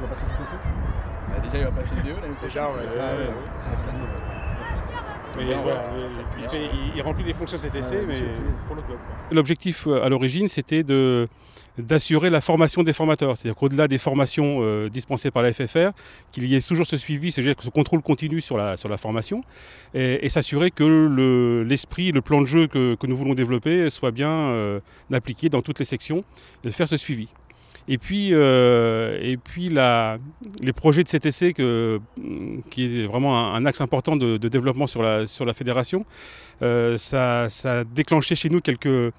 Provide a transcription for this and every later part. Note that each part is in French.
va passer CTC? Déjà, il va passer le DE l'année prochaine. Il remplit les fonctions CTC, mais pour le club. L'objectif à l'origine, c'était d'assurer la formation des formateurs. C'est-à-dire qu'au-delà des formations dispensées par la FFR, qu'il y ait toujours ce suivi, c'est-à-dire ce contrôle continu sur la formation, et s'assurer que l'esprit, le plan de jeu que nous voulons développer soit bien appliqué dans toutes les sections, et de faire ce suivi. Et puis les projets de CTC, qui est vraiment un axe important de développement sur la fédération, ça a déclenché chez nous quelques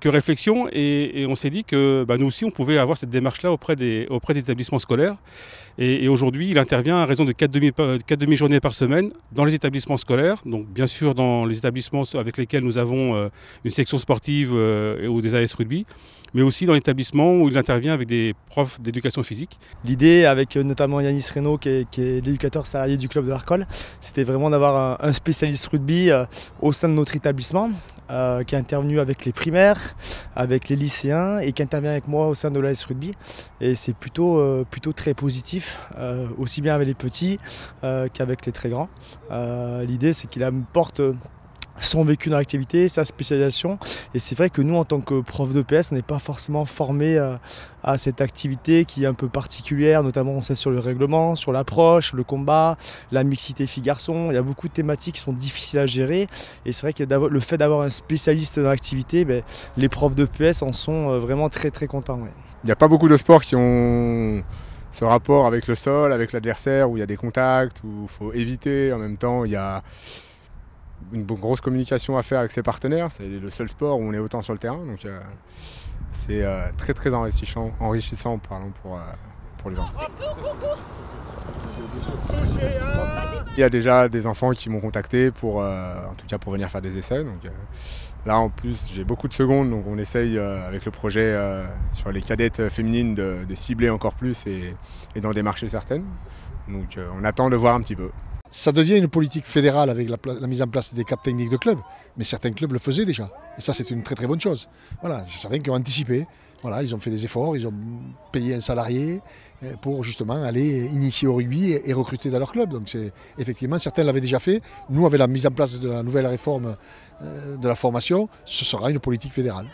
réflexions et on s'est dit que nous aussi on pouvait avoir cette démarche-là auprès des établissements scolaires. Et aujourd'hui, il intervient à raison de 4 demi-journées par semaine dans les établissements scolaires. Donc bien sûr dans les établissements avec lesquels nous avons une section sportive ou des AS rugby, mais aussi dans l'établissement où il intervient avec des profs d'éducation physique. L'idée, avec notamment Yanis Reynaud, qui est l'éducateur salarié du club de l'Arcole, c'était vraiment d'avoir un spécialiste rugby au sein de notre établissement, qui est intervenu avec les primaires, avec les lycéens et qui intervient avec moi au sein de l'AS Rugby. Et c'est plutôt très positif, aussi bien avec les petits qu'avec les très grands. L'idée, c'est qu'il apporte son vécu dans l'activité, sa spécialisation. Et c'est vrai que nous, en tant que prof de PS, on n'est pas forcément formés à cette activité qui est un peu particulière, notamment on sait sur le règlement, sur l'approche, le combat, la mixité filles-garçons. Il y a beaucoup de thématiques qui sont difficiles à gérer. Et c'est vrai que le fait d'avoir un spécialiste dans l'activité, les profs de PS en sont vraiment très très contents. Ouais. Il n'y a pas beaucoup de sports qui ont ce rapport avec le sol, avec l'adversaire, où il y a des contacts, où il faut éviter. En même temps, il y a une grosse communication à faire avec ses partenaires. C'est le seul sport où on est autant sur le terrain. Donc c'est très très enrichissant pour les enfants. Il y a déjà des enfants qui m'ont contacté pour venir faire des essais. Donc, là en plus j'ai beaucoup de secondes, donc on essaye avec le projet sur les cadettes féminines de cibler encore plus et d'en démarcher certaines. Donc on attend de voir un petit peu. Ça devient une politique fédérale avec la mise en place des cadres techniques de clubs, mais certains clubs le faisaient déjà. Et ça, c'est une très très bonne chose. Voilà, c'est certains qui ont anticipé. Voilà, ils ont fait des efforts, ils ont payé un salarié pour justement aller initier au rugby et recruter dans leur club. Donc effectivement, certains l'avaient déjà fait. Nous, avec la mise en place de la nouvelle réforme de la formation, ce sera une politique fédérale.